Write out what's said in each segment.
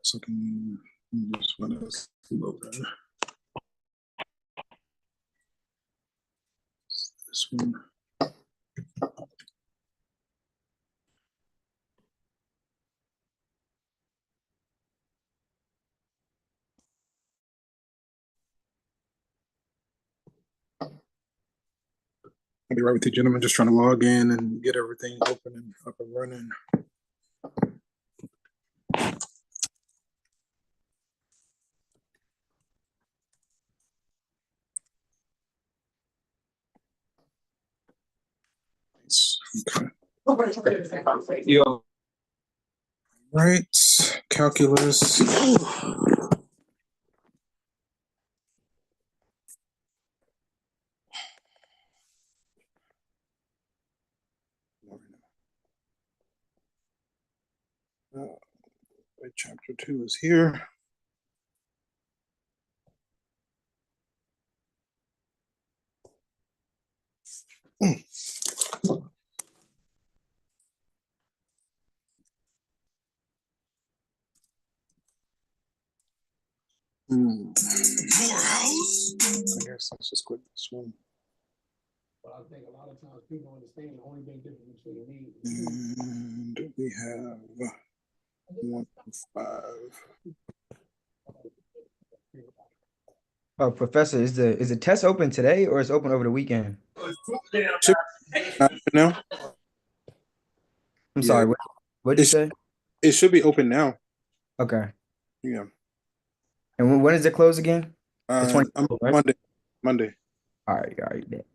So can you just want to load that. This one. I'll be right with you, gentlemen. Just trying to log in and get everything open and up and running. Okay. Yo. Right, calculus. Chapter 2 is here. I guess let's just quit this one. But I think a lot of times people understand the only thing different between me and we have 1.5. Oh, Professor, is the test open today or is it open over the weekend? Now? I'm sorry. What did you say? It should be open now. Okay. Yeah. And when does it close again? The 20th, right? Monday. All right.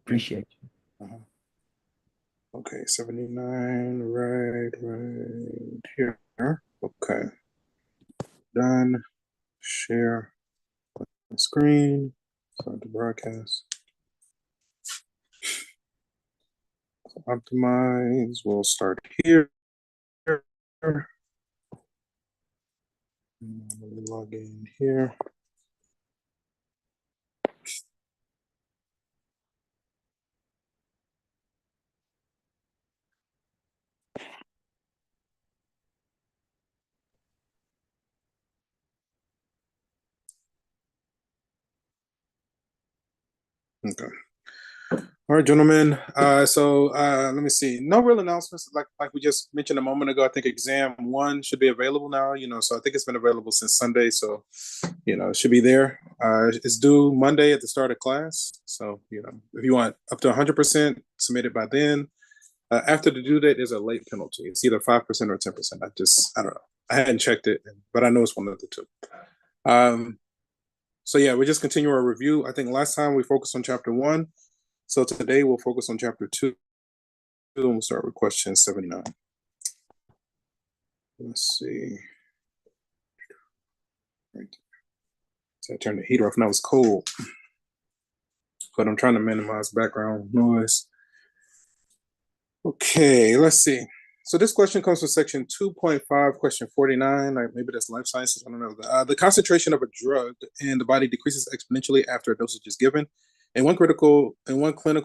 Appreciate you. Okay, 79, right here. Okay. Done. Share the screen. Start the broadcast. Optimize. We'll start here. Let me log in here. Okay. All right, gentlemen. So let me see. No real announcements. Like we just mentioned a moment ago, I think exam 1 should be available now, so I think it's been available since Sunday. So, it should be there. It's due Monday at the start of class. So, if you want up to 100%, submit it by then. After the due date, there's a late penalty. It's either 5% or 10%. I don't know. I hadn't checked it, but I know it's one of the two. So yeah, we just continue our review. I think last time we focused on chapter 1. So today we'll focus on chapter 2, and we'll start with question 79. Let's see. Right. So I turned the heater off and I was cold, but I'm trying to minimize background noise. Okay, let's see. So this question comes from section 2.5, question 49. Maybe that's life sciences. I don't know. The concentration of a drug in the body decreases exponentially after a dosage is given. In one clinical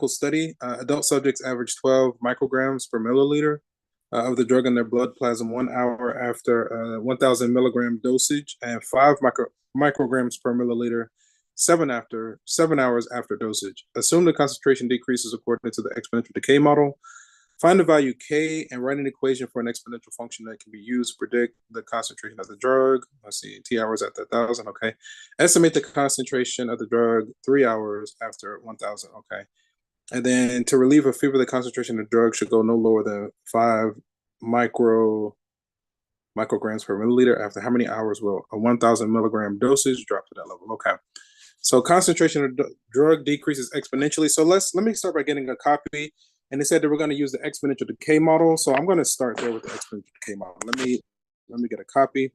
study, adult subjects averaged 12 micrograms per milliliter of the drug in their blood plasma 1 hour after 1,000 milligram dosage, and 5 micrograms per milliliter 7 hours after dosage. Assume the concentration decreases according to the exponential decay model. Find the value K and write an equation for an exponential function that can be used to predict the concentration of the drug. Let's see, T hours after 1,000, okay. Estimate the concentration of the drug 3 hours after 1,000, okay. And then to relieve a fever, the concentration of the drug should go no lower than 5 micrograms per milliliter. After how many hours will a 1,000 milligram dosage drop to that level? Okay. So concentration of the drug decreases exponentially. So let me start by getting a copy. And they said that we're going to use the exponential decay model. So I'm going to start there with the exponential decay model. Let me get a copy.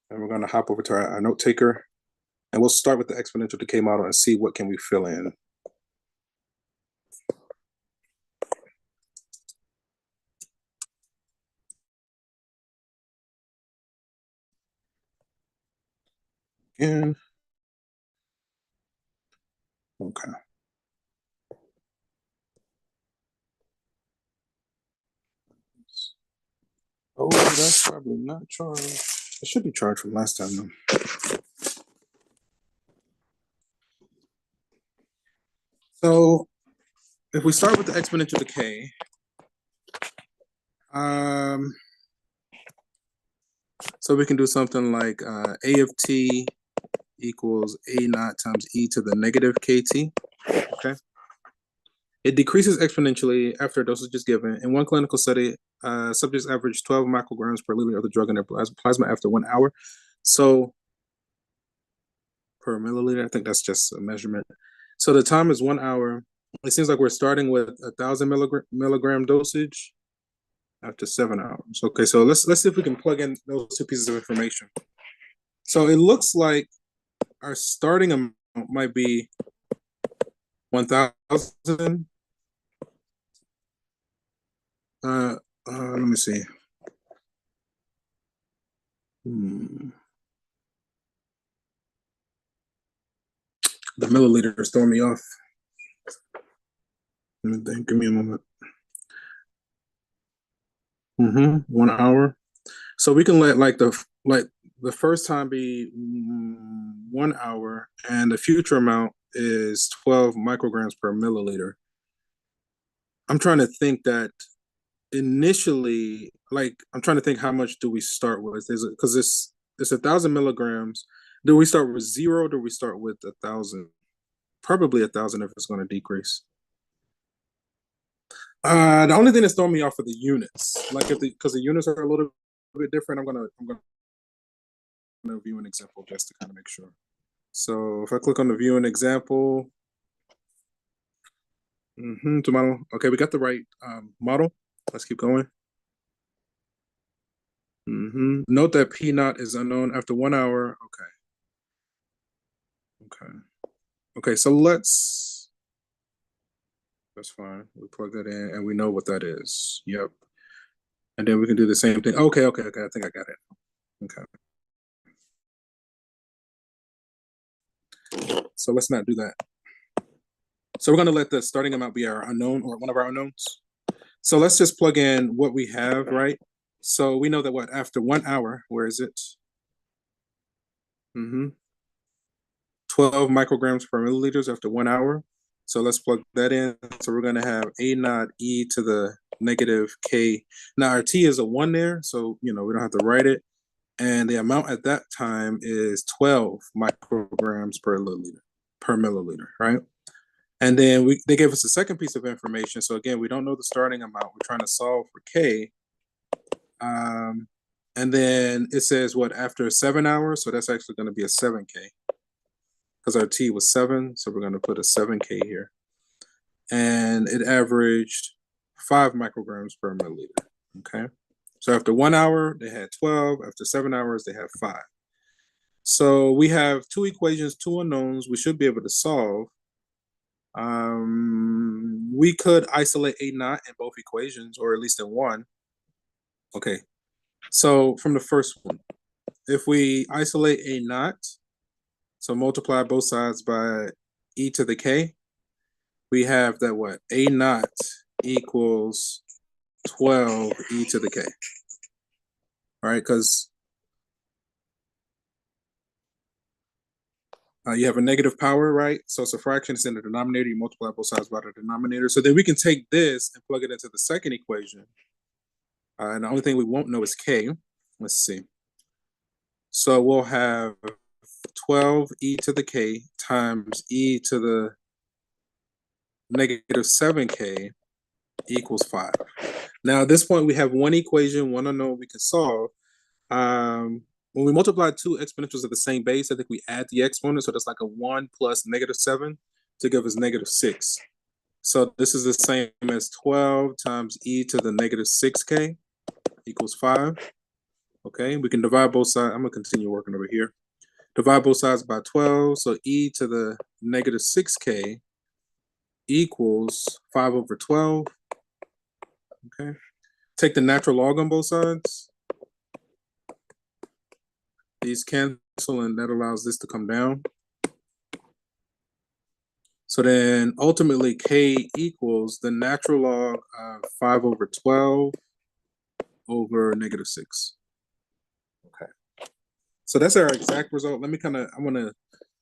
And we're going to hop over to our note taker. And we'll start with the exponential decay model and see what can we fill in. Again. Okay. Oh, that's probably not charged. It should be charged from last time though. So if we start with the exponential decay, so we can do something like A of t equals A naught times e to the negative kt, okay? It decreases exponentially after a dosage is given. In one clinical study, subjects averaged 12 micrograms per liter of the drug in their plasma after 1 hour. So per milliliter, I think that's just a measurement. So the time is 1 hour. It seems like we're starting with 1,000 milligram dosage after 7 hours. Okay, so let's see if we can plug in those two pieces of information. So it looks like our starting amount might be 1,000. Let me see. The milliliter is throwing me off. Let me think. Give me a moment. 1 hour. So we can let like the first time be 1 hour, and the future amount is 12 micrograms per milliliter. I'm trying to think that initially, like I'm trying to think how much do we start with? Is it because it's 1,000 milligrams? Do we start with 0? Or do we start with 1,000? Probably 1,000 if it's going to decrease. The only thing that's throwing me off are the units. Like because the units are a little bit different. I'm gonna view an example just to kind of make sure. So if I click on the view an example, to model. Okay, we got the right model. Let's keep going. Note that P naught is unknown after 1 hour. Okay, so that's fine. We plug that in and we know what that is. Yep. And then we can do the same thing. Okay. I think I got it. Okay. So let's not do that. So we're going to let the starting amount be our unknown or one of our unknowns. So let's just plug in what we have, right? So we know that after 1 hour, where is it? 12 micrograms per milliliters after 1 hour. So let's plug that in. So we're going to have A naught e to the negative k. Now our t is a 1 there, so we don't have to write it. And the amount at that time is 12 micrograms per milliliter, right? And then they gave us a second piece of information. So again, we don't know the starting amount. We're trying to solve for k. And then it says after 7 hours. So that's actually going to be a 7k. Because our t was 7, so we're going to put a 7k here. And it averaged 5 micrograms per milliliter, okay? So after 1 hour, they had 12. After 7 hours, they have 5. So we have 2 equations, 2 unknowns we should be able to solve. We could isolate A naught in both equations, or at least in one. Okay, so from the first one, if we isolate A naught, so multiply both sides by e to the k, we have that A naught equals 12 e to the k. All right, because you have a negative power, right? So it's a fraction, it's in the denominator, you multiply both sides by the denominator. So then we can take this and plug it into the second equation. And the only thing we won't know is k. Let's see. So we'll have 12 e to the k times e to the negative 7k equals 5. Now at this point, we have one equation, one unknown we can solve. When we multiply 2 exponentials at the same base, I think we add the exponent. So that's like a 1 plus negative 7 to give us negative 6. So this is the same as 12 times e to the negative 6k equals 5. Okay, we can divide both sides. I'm going to continue working over here. Divide both sides by 12. So e to the negative 6k equals 5 over 12. Okay. Take the natural log on both sides. These cancel, and that allows this to come down. So then ultimately k equals the natural log of 5 over 12 over negative 6. Okay. So that's our exact result. Let me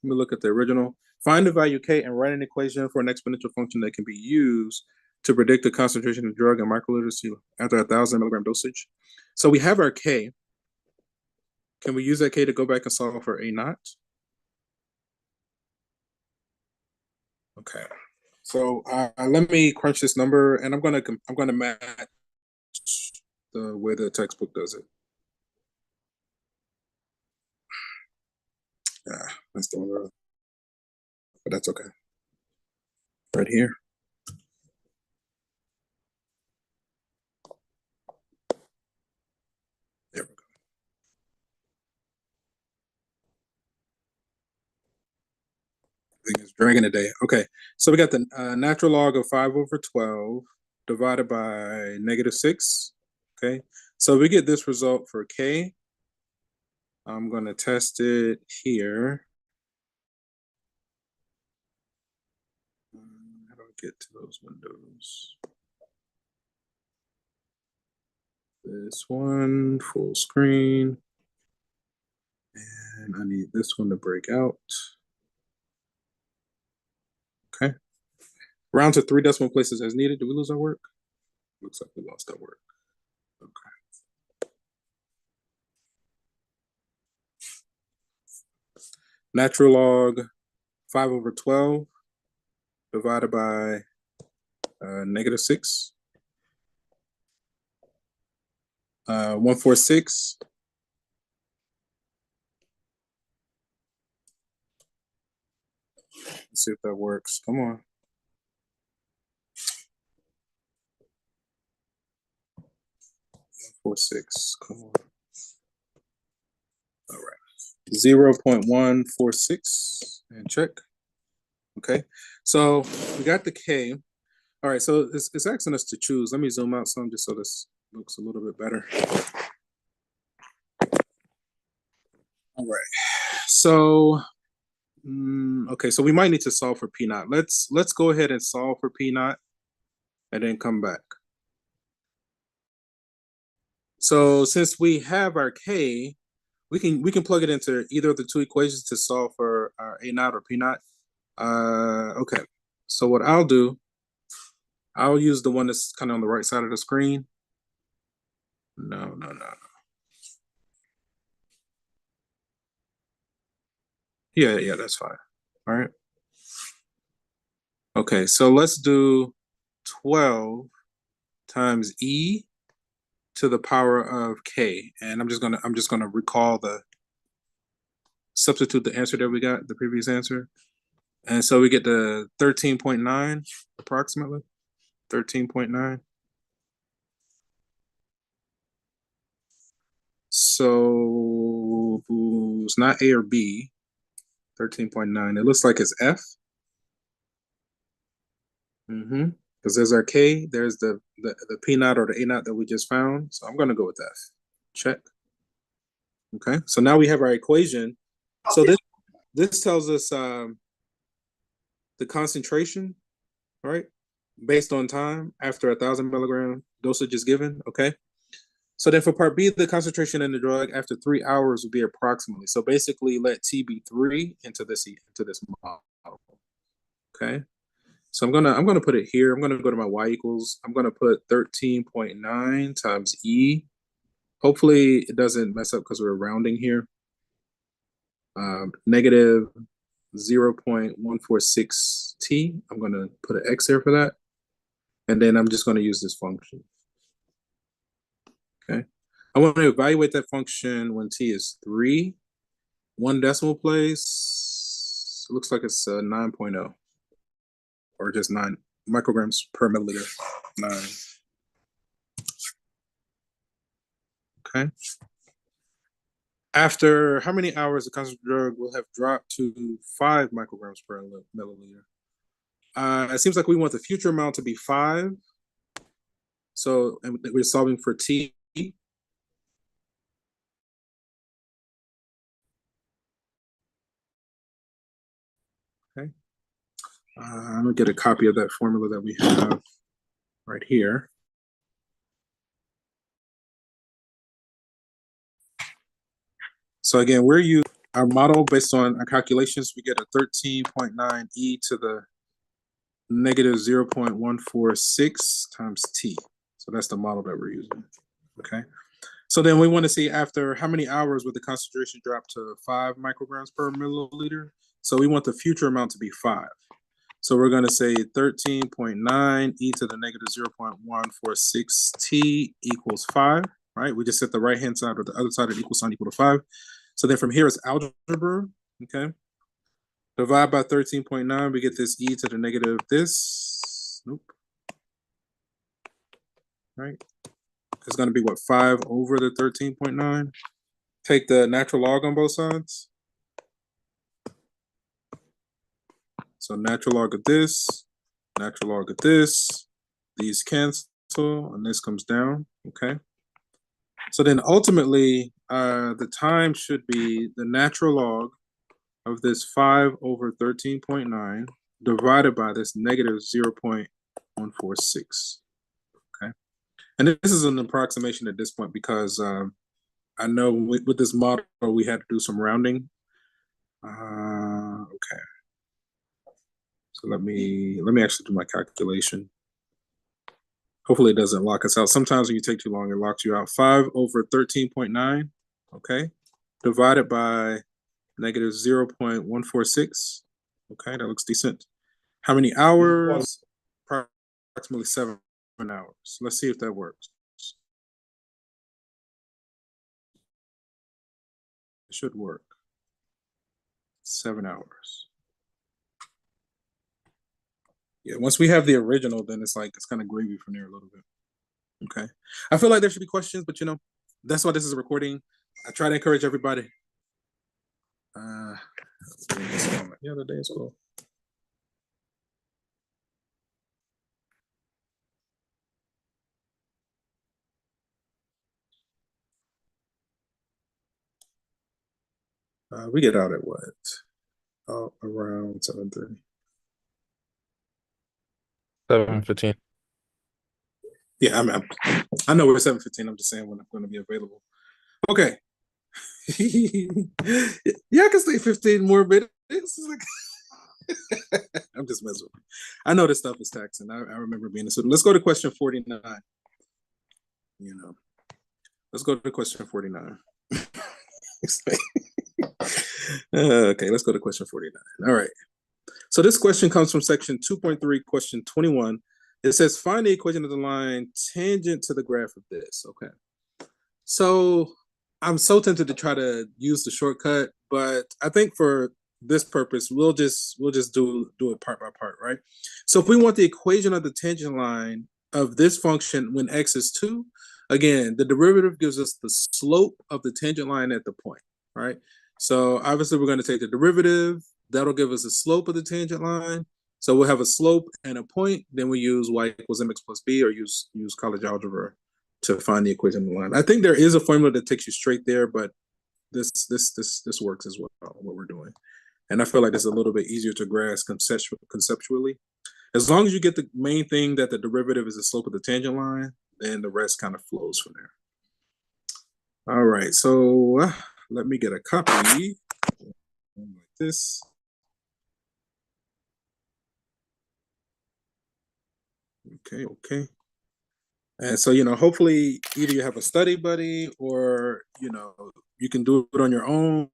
look at the original. Find the value K and write an equation for an exponential function that can be used to predict the concentration of drug in microliters after 1,000 milligram dosage. So we have our K. Can we use that K to go back and solve for A naught? Okay. So let me crunch this number, and I'm gonna match the way the textbook does it. Yeah, that's the one, but that's okay. Right here. There we go. I think it's dragging today. Okay, so we got the natural log of 5/12 divided by -6. Okay, so we get this result for K. I'm going to test it here. How do I get to those windows? This one, full screen. And I need this one to break out. Okay. Round to 3 decimal places as needed. Did we lose our work? Looks like we lost our work. Okay. Natural log 5/12 divided by -6. 146. Let's see if that works. Come on. 146. Come on. All right. 0.146 and check. Okay. So we got the K. All right. So it's asking us to choose. Let me zoom out some just so this looks a little bit better. All right. So okay, so we might need to solve for P naught. Let's go ahead and solve for P naught and then come back. So since we have our K, we can plug it into either of the two equations to solve for our A naught or P naught. Okay, so what I'll do, I'll use the one that's kind of on the right side of the screen. No. Yeah, that's fine. All right. Okay, so let's do 12 times E to the power of K, and I'm just gonna recall substitute the answer that we got, the previous answer, and so we get the 13.9 approximately, 13.9. So it's not A or B. 13.9. It looks like it's F. Because there's our K, there's the P naught or the A naught that we just found. So I'm gonna go with F. Check. Okay, so now we have our equation. So this tells us the concentration, right? Based on time after 1,000 milligram dosage is given. Okay. So then for part B, the concentration in the drug after 3 hours would be approximately. So basically let T be 3 into this model. Okay. So I'm gonna put it here. I'm gonna go to my Y equals. I'm gonna put 13.9 times E. Hopefully it doesn't mess up because we're rounding here. Negative 0.146 T. I'm gonna put an X here for that. And then I'm just gonna use this function. Okay. I want to evaluate that function when T is 3. 1 decimal place. It looks like it's 9.0. Or just 9 micrograms per milliliter. 9. Okay. After how many hours the concentrated drug will have dropped to 5 micrograms per milliliter? It seems like we want the future amount to be 5. So and we're solving for T. Okay. I'm gonna get a copy of that formula that we have right here. So again, we're using our model based on our calculations. We get a 13.9 e to the negative 0.146 times t. So that's the model that we're using. Okay. So then we want to see after how many hours would the concentration drop to 5 micrograms per milliliter. So we want the future amount to be 5. So we're going to say 13.9 e to the negative 0.146 t equals 5, right? We just set the right-hand side or the other side of the equal sign equal to 5. So then from here is algebra, okay? Divide by 13.9, we get this e to the negative this, nope. Right? It's going to be what, 5 over the 13.9? Take the natural log on both sides. So natural log of this, natural log of this, these cancel, and this comes down, okay? So then ultimately, the time should be the natural log of this 5 over 13.9 divided by this negative 0.146, okay? And this is an approximation at this point because I know with this model, we had to do some rounding. Okay. So let me actually do my calculation. Hopefully it doesn't lock us out. Sometimes when you take too long, it locks you out. 5 over 13.9, okay, divided by negative 0.146. Okay, that looks decent. How many hours? Approximately 7 hours. Let's see if that works. It should work. 7 hours. Yeah, once we have the original, then it's like it's kind of gravy from there a little bit. Okay. I feel like there should be questions, but you know, that's why this is a recording. I try to encourage everybody. Yeah, the day is cool. We get out at what? Around 7:30. 7:15. Yeah, I know we're 7:15. I'm just saying when I'm going to be available. Okay. Yeah, I can stay 15 more minutes. I'm just messing with you. I know this stuff is taxing. I remember being a student. Let's go to question 49. You know, let's go to question 49. Okay, let's go to question 49. All right. So this question comes from section 2.3, question 21. It says, find the equation of the line tangent to the graph of this. Okay. So I'm so tempted to try to use the shortcut, but I think for this purpose, we'll just do it part by part, right? So if we want the equation of the tangent line of this function when x is 2, again, the derivative gives us the slope of the tangent line at the point, right? So obviously we're going to take the derivative. That'll give us the slope of the tangent line. So we'll have a slope and a point. Then we use y equals mx plus b, or use college algebra to find the equation of the line. I think there is a formula that takes you straight there, but this works as well, what we're doing. And I feel like it's a little bit easier to grasp conceptually. As long as you get the main thing that the derivative is the slope of the tangent line, then the rest kind of flows from there. All right, so let me get a copy like this. Okay. And so, you know, hopefully either you have a study buddy or, you know, you can do it on your own,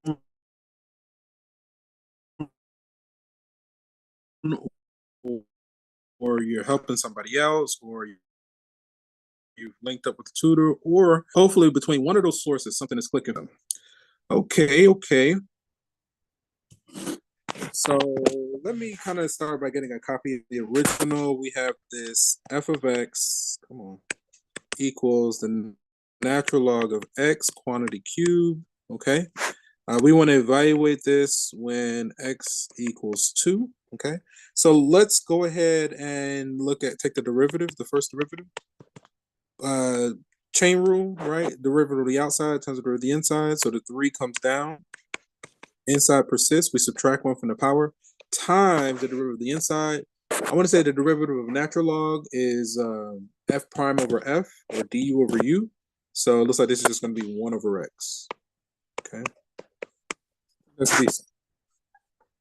or you're helping somebody else, or you've linked up with a tutor, or hopefully between one of those sources, something is clicking them. Okay. So let me kind of start by getting a copy of the original. We have this f of x, come on, equals the natural log of x quantity cubed, okay? We want to evaluate this when x equals 2, okay? So let's go ahead and take the derivative, the first derivative. Chain rule, right? Derivative of the outside times the derivative of the inside. So the 3 comes down. Inside persists. We subtract 1 from the power times the derivative of the inside. I want to say the derivative of natural log is f prime over f, or du over u. So it looks like this is just going to be 1 over x. Okay. That's decent.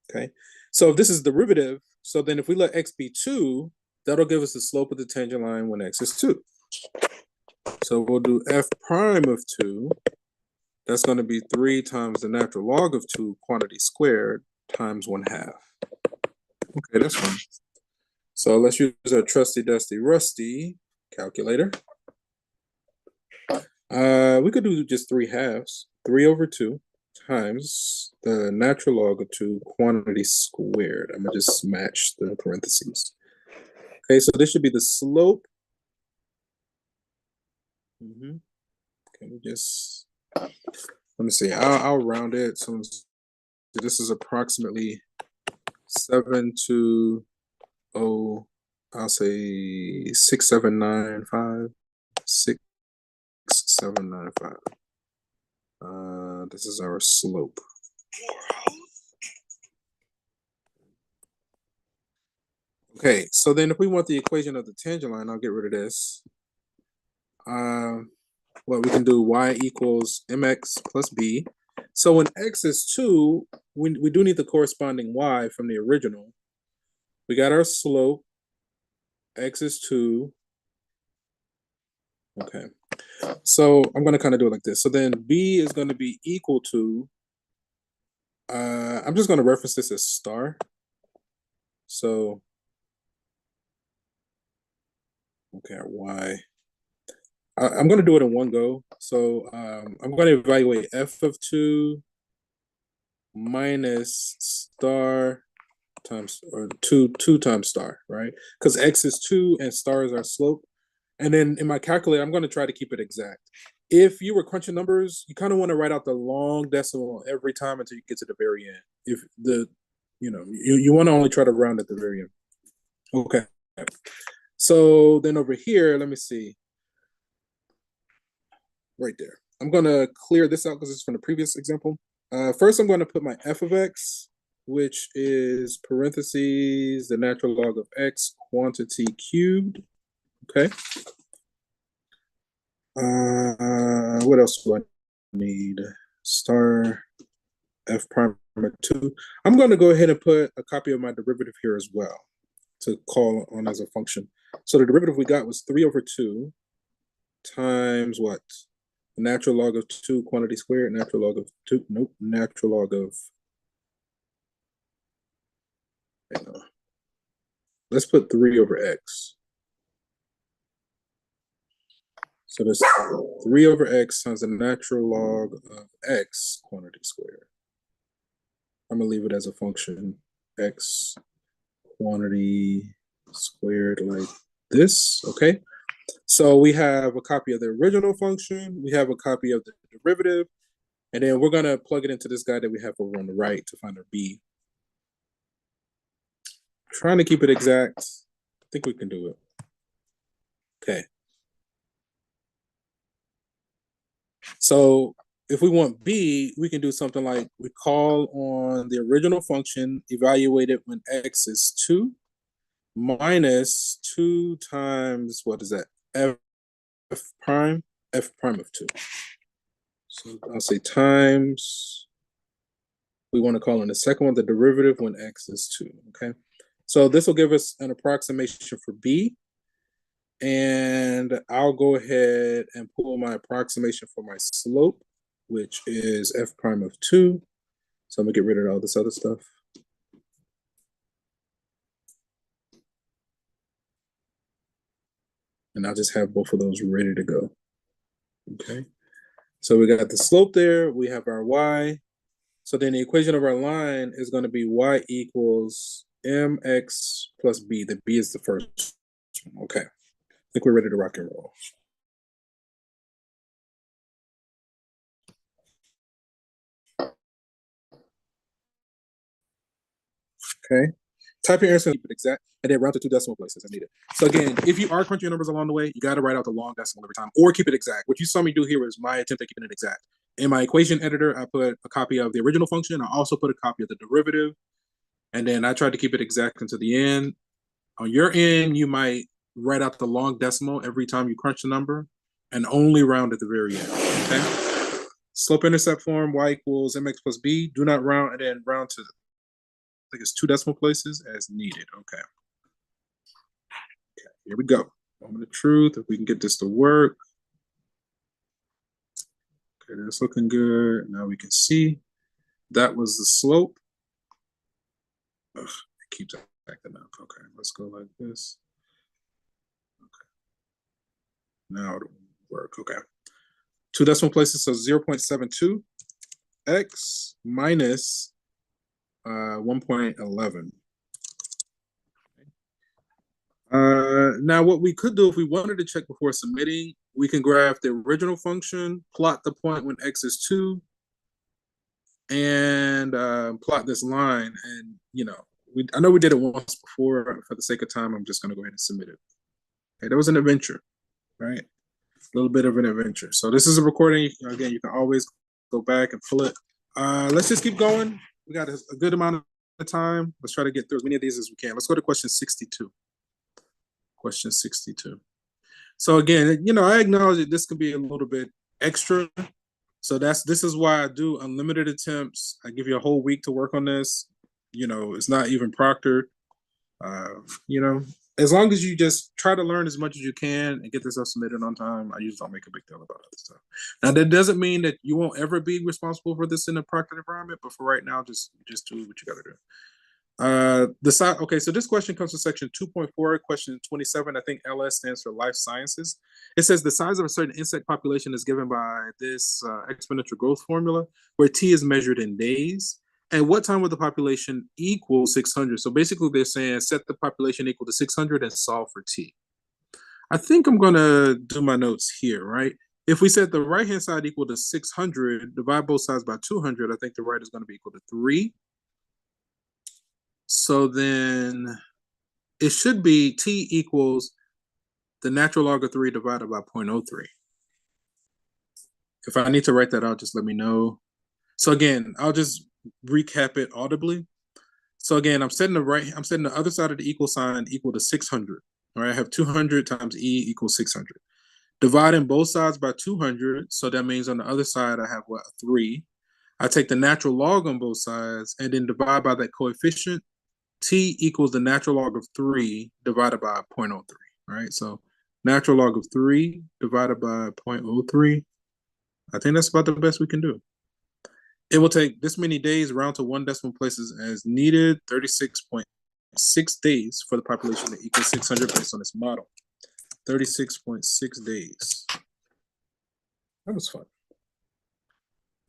Okay. So if this is derivative, so then if we let x be 2, that'll give us the slope of the tangent line when x is 2. So we'll do f prime of 2. That's going to be 3 times the natural log of 2 quantity squared times 1/2. Okay, that's fine. So let's use our trusty dusty rusty calculator. We could do just 3/2. 3 over 2 times the natural log of 2 quantity squared. I'm going to just match the parentheses. Okay, so this should be the slope. Okay, just, let me see. I'll round it. So this is approximately 720. I'll say 6795. 6795. This is our slope. Okay, so then if we want the equation of the tangent line, I'll get rid of this. Well, we can do y equals mx plus b. So when x is 2, we do need the corresponding y from the original. We got our slope. X is 2. Okay. So I'm going to kind of do it like this. So then b is going to be equal to, I'm just going to reference this as star. So, okay, y. I'm going to do it in one go. So I'm going to evaluate f of 2 minus star times, or 2 times star, right? Because x is 2 and star is our slope. And then in my calculator, I'm going to try to keep it exact. If you were crunching numbers, you kind of want to write out the long decimal every time until you get to the very end. If you want to only try to round at the very end. Okay. So then over here, let me see. Right there. I'm going to clear this out because it's from the previous example. First, I'm going to put my f of x, which is parentheses, the natural log of x quantity cubed. Okay. What else do I need? Star f prime of 2. I'm going to go ahead and put a copy of my derivative here as well to call on as a function. So the derivative we got was 3 over 2 times what? Natural log of 2 quantity squared, natural log of 2, nope, natural log of, let's put 3 over x. So there's 3 over x times the natural log of x quantity squared. I'm going to leave it as a function, x quantity squared like this, okay? So we have a copy of the original function, we have a copy of the derivative, and then we're going to plug it into this guy that we have over on the right to find our b. Trying to keep it exact. I think we can do it. Okay. So if we want b, we can do something like we call on the original function, evaluate it when x is 2, minus 2 times, what is that? F prime of 2. So I'll say times, we want to call on the second one the derivative when x is 2, okay? So this will give us an approximation for b. And I'll go ahead and pull my approximation for my slope, which is f prime of 2. So I'm going to get rid of all this other stuff. And I'll just have both of those ready to go. Okay. So we got the slope there. We have our y. So then the equation of our line is going to be y equals mx plus b. The b is the first one. Okay. I think we're ready to rock and roll. Okay. Type your answer, keep it exact, and then round to 2 decimal places as needed. So again, if you are crunching your numbers along the way, you got to write out the long decimal every time, or keep it exact. What you saw me do here was my attempt at keeping it exact. In my equation editor, I put a copy of the original function. I also put a copy of the derivative, and then I tried to keep it exact until the end. On your end, you might write out the long decimal every time you crunch the number, and only round at the very end. Okay. slope-intercept form, y equals mx plus b. Do not round, and then round to, I think it's 2 decimal places as needed. Okay. Here we go. Moment of truth. If we can get this to work. Okay, that's looking good. Now we can see that was the slope. Ugh, it keeps acting up. Okay, let's go like this. Okay. Now it'll work. Okay. 2 decimal places, so 0.72 x minus 1.11. Now, what we could do if we wanted to check before submitting, we can graph the original function, plot the point when x is 2, and plot this line. And, you know, I know we did it once before. For the sake of time, I'm just going to go ahead and submit it. Okay, that was an adventure, right? A little bit of an adventure. So this is a recording. Again, you can always go back and pull it. Let's just keep going. We got a good amount of time. Let's try to get through as many of these as we can. Let's go to question 62. Question 62. So again, you know, I acknowledge that this could be a little bit extra. So this is why I do unlimited attempts. I give you a whole week to work on this. You know, it's not even proctored. You know, as long as you just try to learn as much as you can and get this stuff submitted on time, I usually don't make a big deal about other stuff. Now, that doesn't mean that you won't ever be responsible for this in a proctored environment, but for right now, just do what you got to do. Okay, so this question comes from section 2.4, question 27. I think LS stands for life sciences. It says the size of a certain insect population is given by this exponential growth formula, where T is measured in days. And what time will the population equal 600? So basically they're saying set the population equal to 600 and solve for T. I think I'm going to do my notes here, right? If we set the right-hand side equal to 600, divide both sides by 200, I think the right is going to be equal to 3. So then it should be T equals the natural log of 3 divided by 0.03. If I need to write that out, just let me know. So again, I'll just recap it audibly. So again, I'm setting the other side of the equal sign equal to 600. All right, I have 200 times E equals 600. Dividing both sides by 200, so that means on the other side I have what, 3. I take the natural log on both sides and then divide by that coefficient. T equals the natural log of 3 divided by 0.03, right? So natural log of 3 divided by 0.03. I think that's about the best we can do. It will take this many days, round to 1 decimal places as needed, 36.6 days for the population to equal 600 based on this model. 36.6 days. That was fun.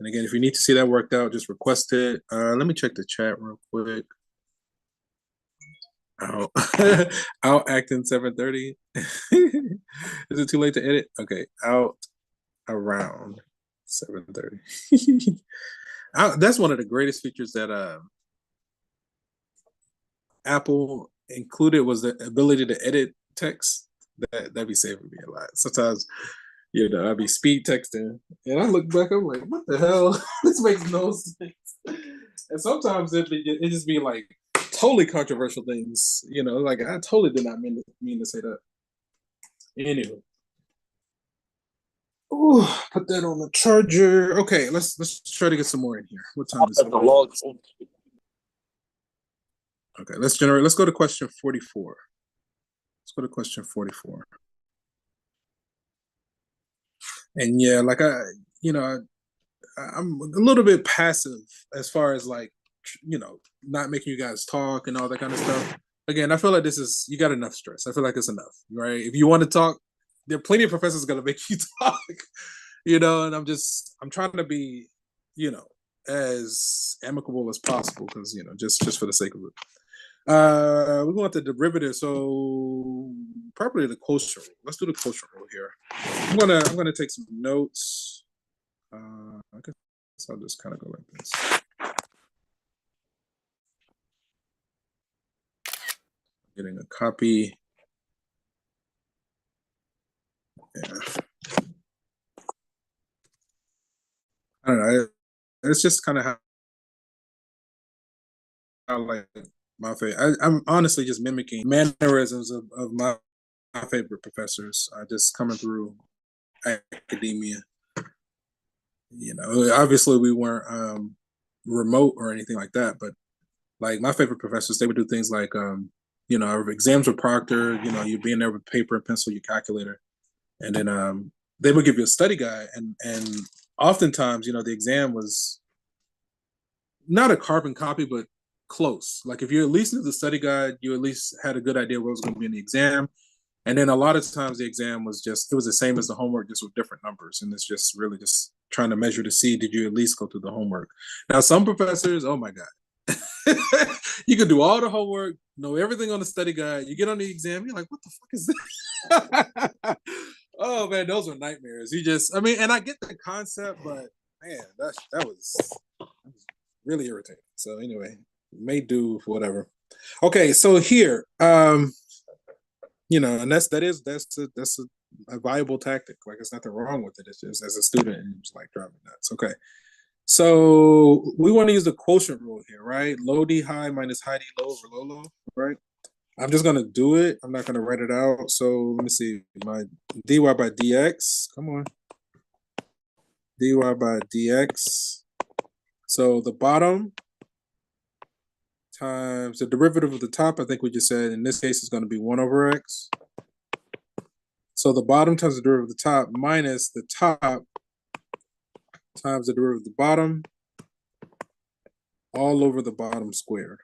And again, if you need to see that worked out, just request it. Let me check the chat real quick. Out acting 7:30. Is it too late to edit? Okay, out around 7:30. That's one of the greatest features that Apple included, was the ability to edit text. That'd be saving me a lot. Sometimes, you know, I'd be speed texting and I look back, I'm like, what the hell? This makes no sense. And sometimes it just be like totally controversial things, you know, like I totally did not mean to say that. Anyway. Ooh, put that on the charger. Okay, let's try to get some more in here. What time is it? Okay, let's go to question 44. Let's go to question 44. And yeah, like I'm a little bit passive as far as like, you know, not making you guys talk and all that kind of stuff. Again, I feel like you got enough stress. I feel like it's enough, right? If you want to talk, there are plenty of professors going to make you talk, you know, and I'm trying to be, you know, as amicable as possible because, you know, just for the sake of it. We're going to derivative, so probably the quotient rule. Let's do the quotient rule here. I'm gonna take some notes. I guess I'll just kind of go like this. Getting a copy. Yeah. I don't know. It's just kind of how like my favorite. I'm honestly just mimicking mannerisms of my favorite professors. Just coming through academia. you know, obviously we weren't remote or anything like that, but like my favorite professors, they would do things like you know, our exams were proctored, you know, you'd be in there with paper and pencil, your calculator, and then they would give you a study guide, and oftentimes, you know, the exam was not a carbon copy, but close. Like if you at least knew the study guide, you at least had a good idea what was going to be in the exam. And then a lot of times the exam was just, it was the same as the homework, just with different numbers. And it's just really just trying to measure to see, did you at least go through the homework? Now, some professors, oh my God, you can do all the homework, know everything on the study guide. You get on the exam, you're like, what the fuck is this? Oh man, those were nightmares. You just, I mean, and I get the concept, but man, that was really irritating. So anyway, may do whatever. Okay, so here, you know, and that's a viable tactic. Like, there's nothing wrong with it. It's just as a student, and it's like driving nuts. Okay, so we want to use the quotient rule here, right? Low D high minus high D low over low low, right? I'm just gonna do it. I'm not gonna write it out. So let me see. My dy by dx. Come on. Dy by dx. So the bottom times the derivative of the top, I think we just said in this case is going to be 1 over x. So the bottom times the derivative of the top minus the top times the derivative of the bottom all over the bottom squared.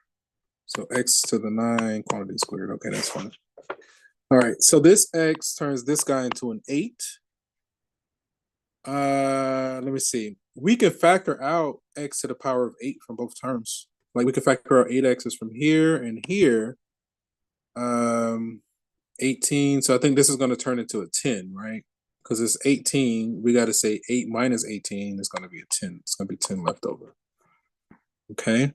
So x to the 9 quantity squared. Okay, that's fine. All right, so this x turns this guy into an 8. Let me see. We can factor out x to the power of 8 from both terms. Like we can factor out 8x's from here and here. 18. So I think this is going to turn into a 10, right? Because it's 18. We got to say 8 minus 18 is going to be a 10. It's going to be 10 left over. Okay.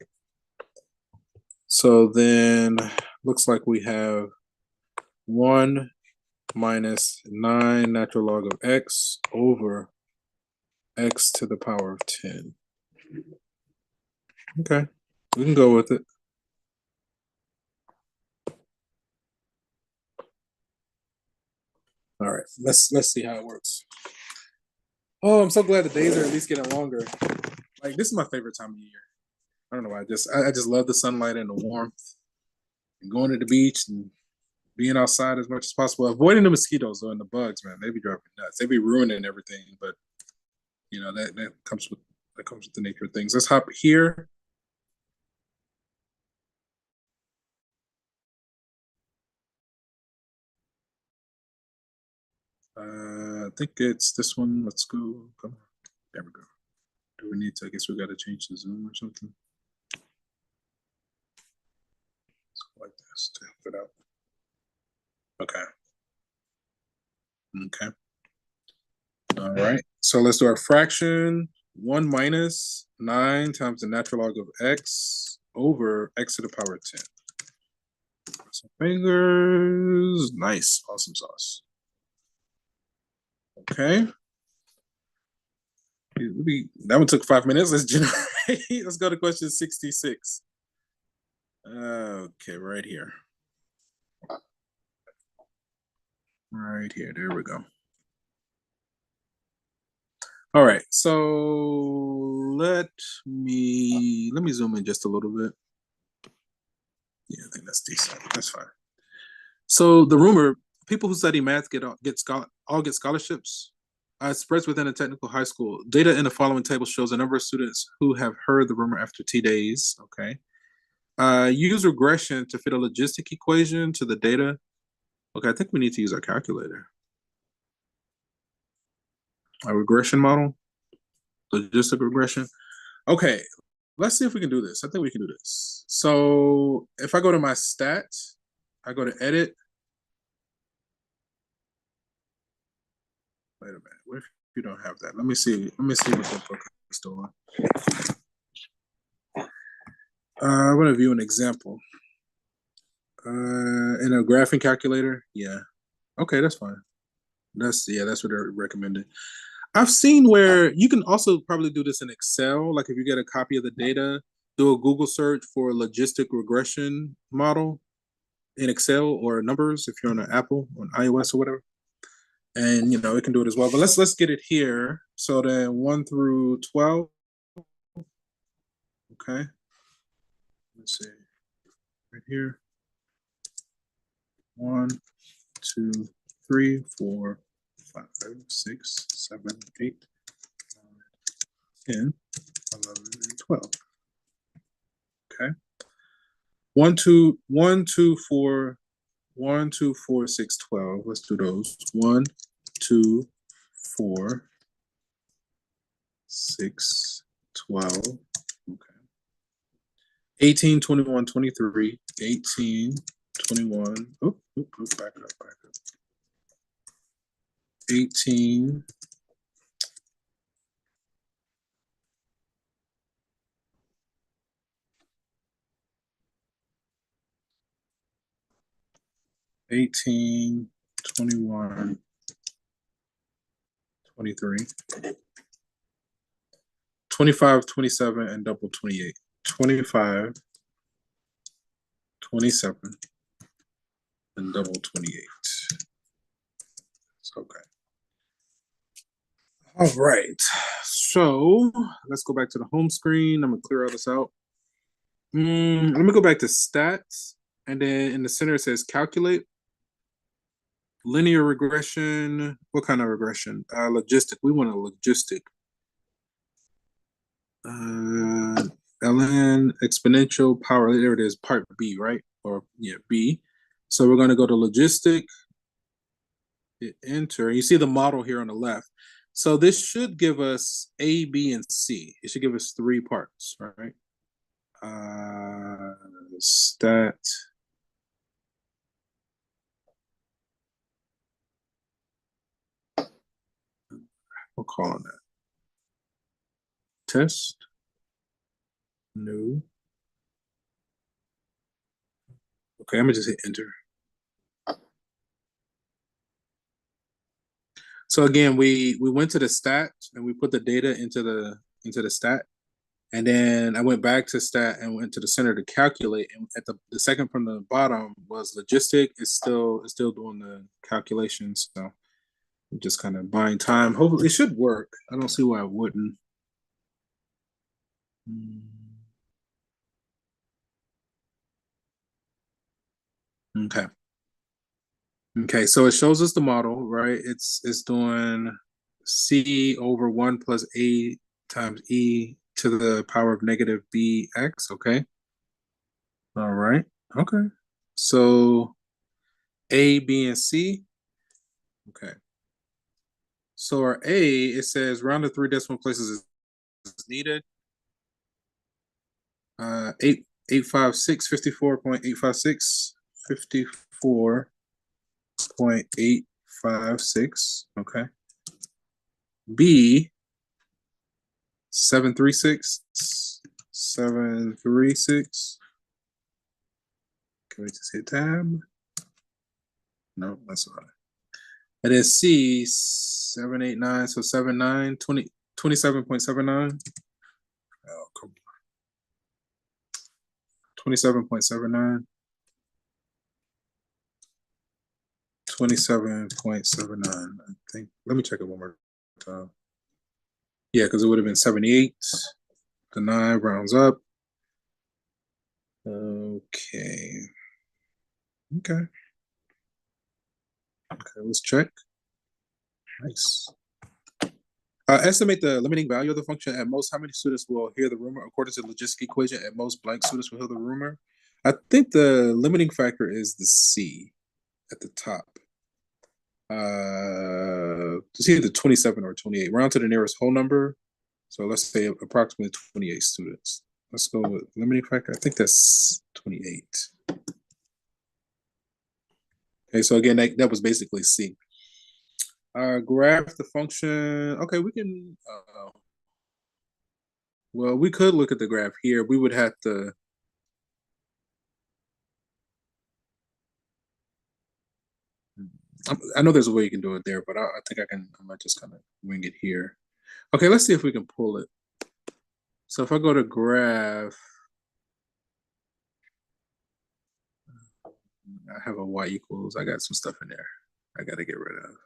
So then looks like we have 1 minus 9 natural log of x over x to the power of 10. Okay, we can go with it. All right, let's see how it works. Oh, I'm so glad the days are at least getting longer. Like, this is my favorite time of year. I don't know why. I just love the sunlight and the warmth, and going to the beach and being outside as much as possible. Avoiding the mosquitoes though and the bugs, man. They be driving me nuts. They be ruining everything. But you know that comes with the nature of things. Let's hop here. I think it's this one. Let's go. Come on. There we go. Do we need to? I guess we got to change the zoom or something. Let's go like this to help it out. Okay. Okay. All right. So let's do our fraction. 1 minus 9 times the natural log of x over x to the power of 10. Some fingers. Nice. Awesome sauce. Okay. That one took 5 minutes. Let's generate. Let's go to question 66. Okay, right here. Right here. There we go. All right. So let me zoom in just a little bit. Yeah, I think that's decent. That's fine. So the rumor, people who study math get scholarships. It spreads within a technical high school. Data in the following table shows a number of students who have heard the rumor after T days. Okay. Use regression to fit a logistic equation to the data. Okay, I think we need to use our calculator. A regression model, logistic regression. Okay, let's see if we can do this. I think we can do this. So if I go to my stats, I go to edit. Wait a minute. What if you don't have that? Let me see. Let me see what the book is doing. I want to view an example. In a graphing calculator. Yeah. Okay, that's fine. That's what they're recommending. I've seen where you can also probably do this in Excel. Like if you get a copy of the data, do a Google search for a logistic regression model in Excel or numbers if you're on an Apple, on iOS or whatever. And you know, it can do it as well. But let's get it here. So then 1 through 12. Okay. Let's see. Right here. 1, 2, 3, 4, 5, 6, 7, 8, 9, 10, 11, and 12. Okay. 1, 2, 1, 2, 4, 1, 2, 4, 6, 12. Let's do those. 1, 2, 4, 6, 12. Okay. 18, 21, 23, 18, 21. Back up. 18, 18, 21, 23, 25, 27, and double 28. 25, 27, and double 28. It's okay. All right. So let's go back to the home screen. I'm going to clear all this out. Let me go back to stats. And then in the center, it says calculate. Linear regression. What kind of regression? Logistic. We want a logistic. ln exponential power. There it is, part B, right? Or yeah, B. So we're going to go to logistic. Hit enter. You see the model here on the left. So this should give us A, B, and C. It should give us 3 parts, right? Stat. We'll call on that. Test. New. Okay, I'm gonna just hit enter. So again, we went to the stat and we put the data into the stat. And then I went back to stat and went to the center to calculate. And at the second from the bottom was logistic. It's still doing the calculations. So I'm just kind of buying time. Hopefully it should work. I don't see why it wouldn't. Okay. Okay, so it shows us the model, right? It's doing C over 1 plus A times E to the power of negative BX, okay? All right, okay. So A, B, and C, okay. So our A, it says round to 3 decimal places is needed. 856, 54.856, 54.856, okay. B, 736, 736. Can we just hit tab? No, that's all right. And then C, 789, so 79, 20, 27.79. Oh, come on. 27.79. 27.79, I think. Let me check it one more time. Yeah, because it would have been 78. The 9 rounds up. Okay. Okay. Okay, let's check. Nice. Estimate the limiting value of the function. At most, how many students will hear the rumor? According to the logistic equation, at most blank students will hear the rumor. I think the limiting factor is the C at the top. It's either 27 or 28. Round to the nearest whole number. So let's say approximately 28 students. Let's go with limiting factor. I think that's 28. Okay, so again, that was basically C. Graph the function. Okay, we can. Well, we could look at the graph here. We would have to. I know there's a way you can do it there, but I think I might just kind of wing it here. Okay, let's see if we can pull it. So if I go to graph, I have a y equals. I got some stuff in there I got to get rid of.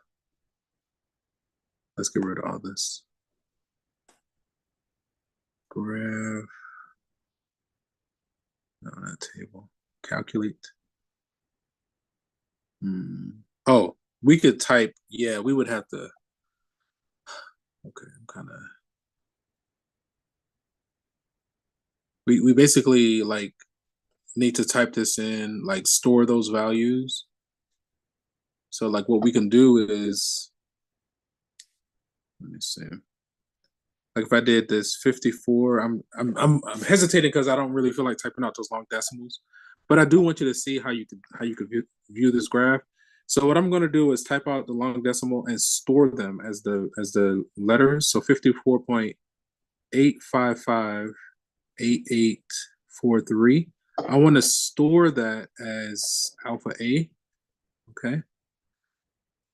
Let's get rid of all this. Graph. No, not table. Calculate. Oh, we could type. Yeah, we would have to. Okay, I'm kind of. We basically like need to type this in, like store those values. So like what we can do is, let me see. Like if I did this 54, I'm hesitating because I don't really feel like typing out those long decimals, but I do want you to see how you could view this graph. So what I'm going to do is type out the long decimal and store them as the letters. So 54.8558843. I want to store that as alpha A, okay?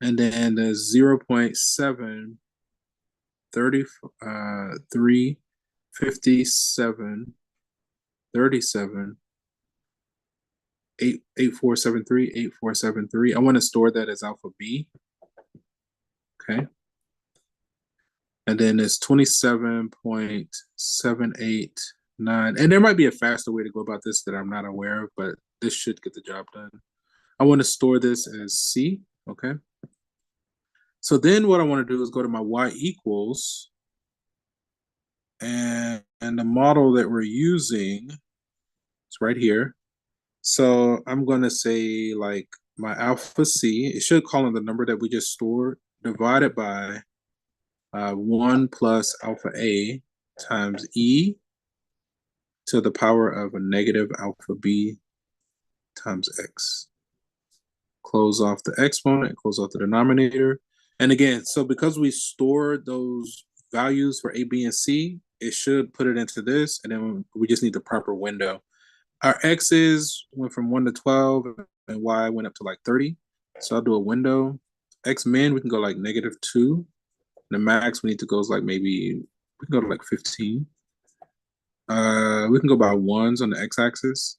And then the 0.7 33 57 37 8473. I want to store that as alpha B. Okay. And then it's 27.789. And there might be a faster way to go about this that I'm not aware of, but this should get the job done. I want to store this as C. Okay. So then what I want to do is go to my y equals, and the model that we're using is right here. So I'm going to say like my alpha C, it should call in the number that we just stored, divided by 1 plus alpha A times E to the power of a negative alpha B times X. Close off the exponent, close off the denominator. And again, so because we stored those values for A, B, and C, it should put it into this, and then we just need the proper window. Our X's went from 1 to 12, and Y went up to like 30. So I'll do a window. X min, we can go like -2. The max we need to go is like maybe, we can go to like 15. We can go by ones on the X-axis.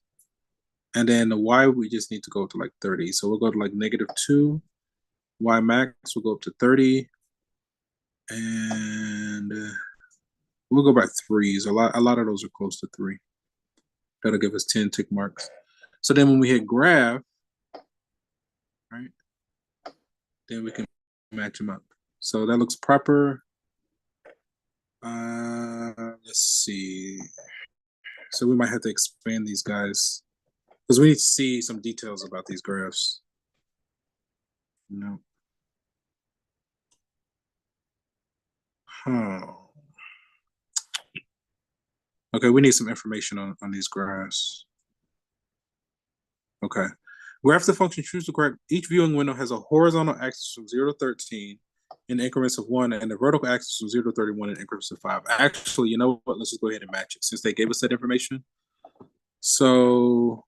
And then the Y, we just need to go to like 30. So we'll go to like -2. Y max will go up to 30. And we'll go by threes. A lot of those are close to 3. That'll give us 10 tick marks. So then when we hit graph, right, then we can match them up. So that looks proper. Let's see. So we might have to expand these guys because we need to see some details about these graphs. No. Okay, we need some information on these graphs. Okay. Graph the function choose to correct. Each viewing window has a horizontal axis from 0 to 13 in increments of 1 and a vertical axis from 0 to 31 in increments of 5. Actually, you know what? Let's just go ahead and match it since they gave us that information. So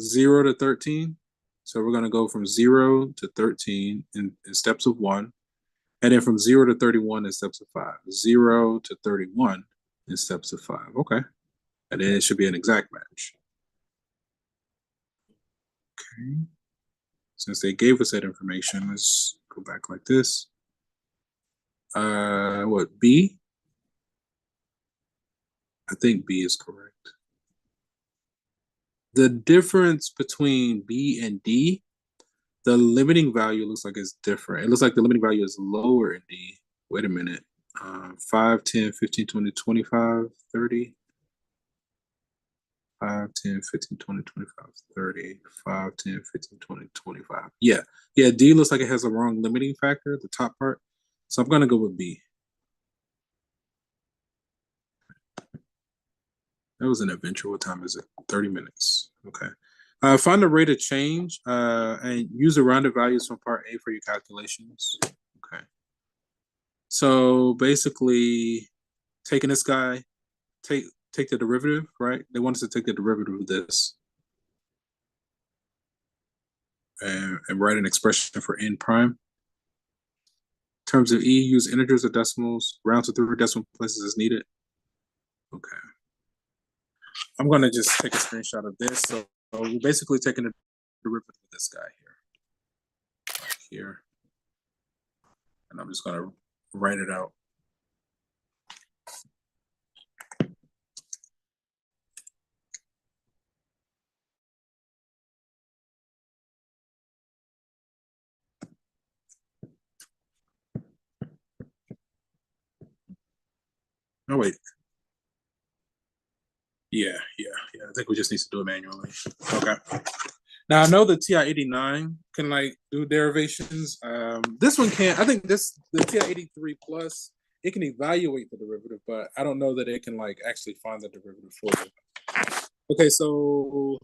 0 to 13. So we're going to go from 0 to 13 in steps of 1. And then from 0 to 31 in steps of 5. 0 to 31 in steps of 5. Okay. And then it should be an exact match. Okay. Since they gave us that information, let's go back like this. What, B? I think B is correct. The difference between B and D, the limiting value looks like it's different. It looks like the limiting value is lower in D. Wait a minute. 5, 10, 15, 20, 25, 30. 5, 10, 15, 20, 25, 30, 5, 10, 15, 20, 25. Yeah, D looks like it has a wrong limiting factor, the top part. So I'm going to go with B. That was an adventure. What time is it? 30 minutes. Okay. Find the rate of change and use the rounded values from part A for your calculations. Okay. So basically, taking this guy, take the derivative, right? They want us to take the derivative of this and write an expression for n prime. In terms of E, use integers or decimals, round to 3 decimal places as needed. Okay. I'm going to just take a screenshot of this. So we're basically taking the derivative of this guy here. And I'm just gonna write it out. Oh wait. Yeah. I think we just need to do it manually. Okay. Now I know the TI-89 can like do derivations. This one can't. I think the TI-83 plus, it can evaluate the derivative, but I don't know that it can like actually find the derivative for it. Okay, so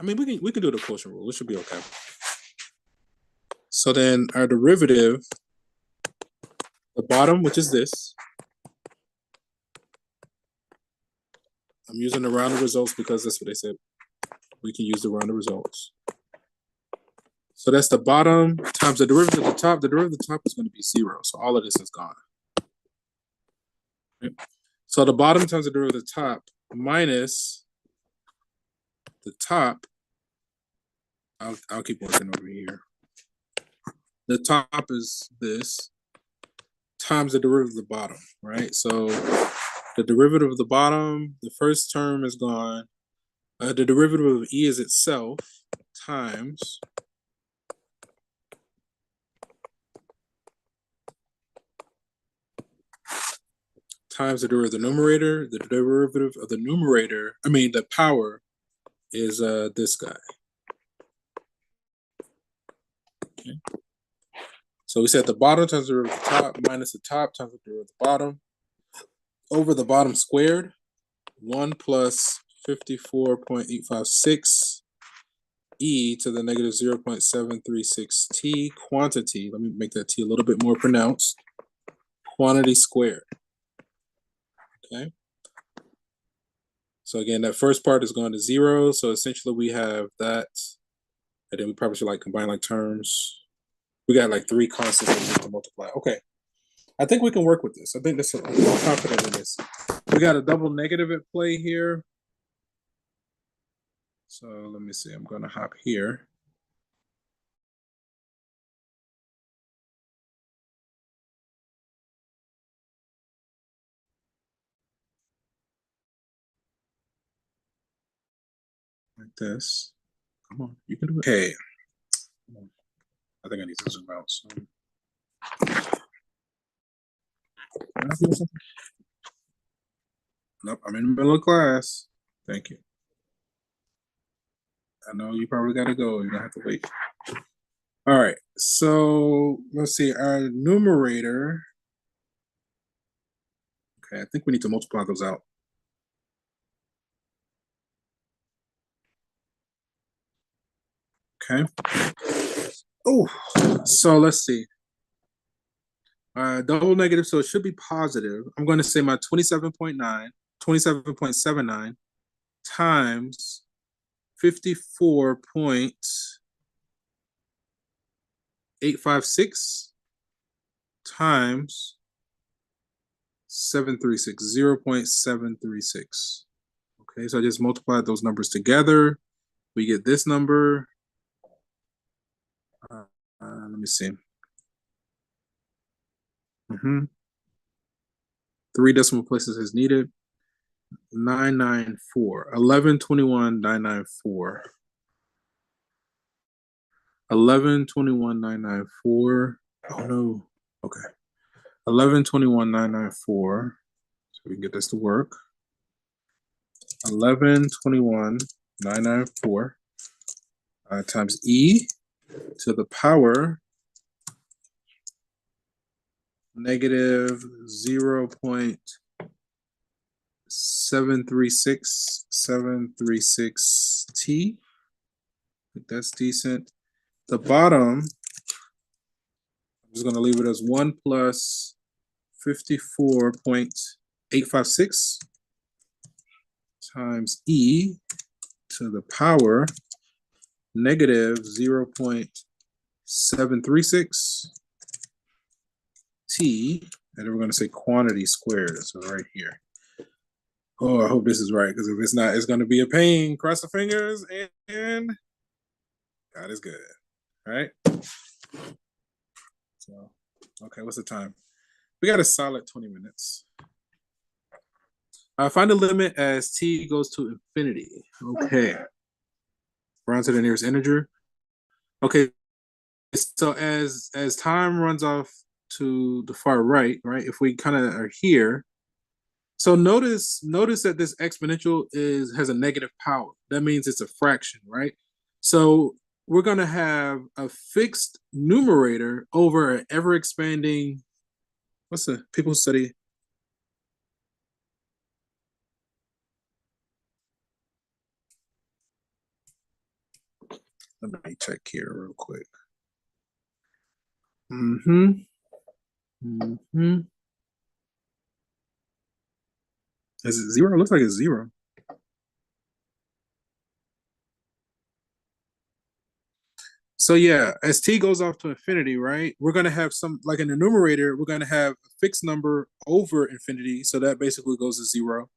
I mean we can do the quotient rule. It should be okay. So then our derivative, the bottom, which is this. I'm using the rounded results because that's what they said. We can use the rounded results. So that's the bottom times the derivative at the top. The derivative at the top is going to be 0. So all of this is gone. Okay. So the bottom times the derivative at the top minus the top. I'll keep working over here. The top is this times the derivative of the bottom, right? So the derivative of the bottom, the first term is gone. The derivative of E is itself times the derivative of the numerator. The derivative of the numerator, the power is this guy. Okay. So we said the bottom times the derivative of the top minus the top times the derivative of the bottom over the bottom squared. 1 plus 54.856 e to the negative 0.736 t quantity. Let me make that t a little bit more pronounced. Quantity squared. Okay. So again, that first part is going to 0. So essentially we have that. And then we probably should like combine like terms. We got like 3 constants that we need to multiply. Okay. I think we can work with this. I think I'm confident in this. We got a double negative at play here. So let me see. I'm going to hop here. Like this. Come on, you can do it. Okay. I think I need to zoom out. So. Nope, I'm in the middle of class. Thank you. I know you probably got to go. You're going to have to wait. All right. So let's see. Our numerator. Okay, I think we need to multiply those out. Okay. Oh, so let's see. Double negative, so it should be positive. I'm going to say my 27.79 times 54.856 times 736, 0.736. Okay, so I just multiplied those numbers together. We get this number. Let me see. 3 decimal places is needed. 994. 1121,994. 1121,994. Oh no. Okay. 1121,994. So we can get this to work. 1121,994 times e to the power negative 0.736 t. I think that's decent. The bottom, I'm just going to leave it as 1 plus 54.856 times e to the power negative 0.736 t, and then we're going to say quantity squared. So right here. Oh, I hope this is right, because if it's not, it's going to be a pain. Cross the fingers, and God is good. All right. So, okay, what's the time? We got a solid 20 minutes. Find the limit as t goes to infinity. Okay. Round to the nearest integer. Okay, so as time runs off to the far right, if we kind of are here, so notice that this exponential has a negative power. That means it's a fraction, right? So we're going to have a fixed numerator over an ever expanding. What's the people study? Let me check here real quick. Is it zero? It looks like it's zero. So yeah, as t goes off to infinity, right? We're gonna have some, like in the numerator, we're gonna have a fixed number over infinity, so that basically goes to zero.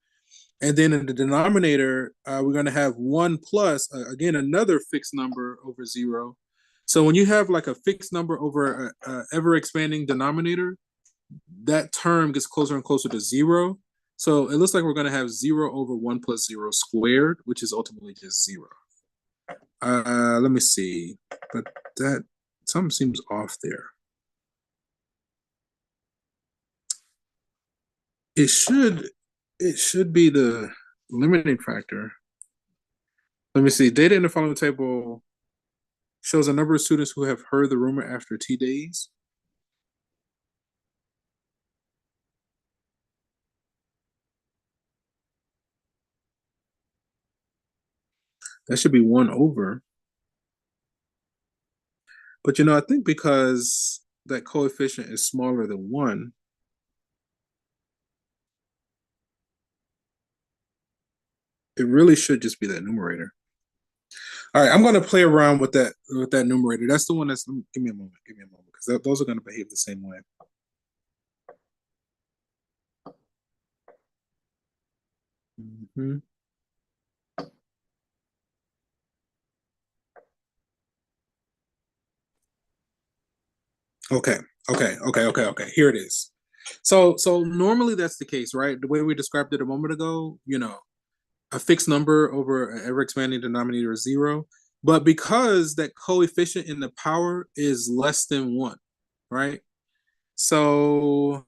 And then in the denominator, we're gonna have 1 plus again another fixed number over zero. So when you have like a fixed number over a ever expanding denominator, that term gets closer and closer to zero. So it looks like we're gonna have 0 over 1 plus 0 squared, which is ultimately just 0. Let me see, but that something seems off there. It should be the limiting factor. Let me see. Data in the following table shows a number of students who have heard the rumor after T days. That should be 1 over. But I think because that coefficient is smaller than 1, it really should just be that numerator. All right, I'm going to play around with that numerator. That's the one that's. Give me a moment, because those are going to behave the same way. Okay. Here it is. So normally that's the case, right? The way we described it a moment ago, a fixed number over an ever expanding denominator is 0. But because that coefficient in the power is less than 1, right? So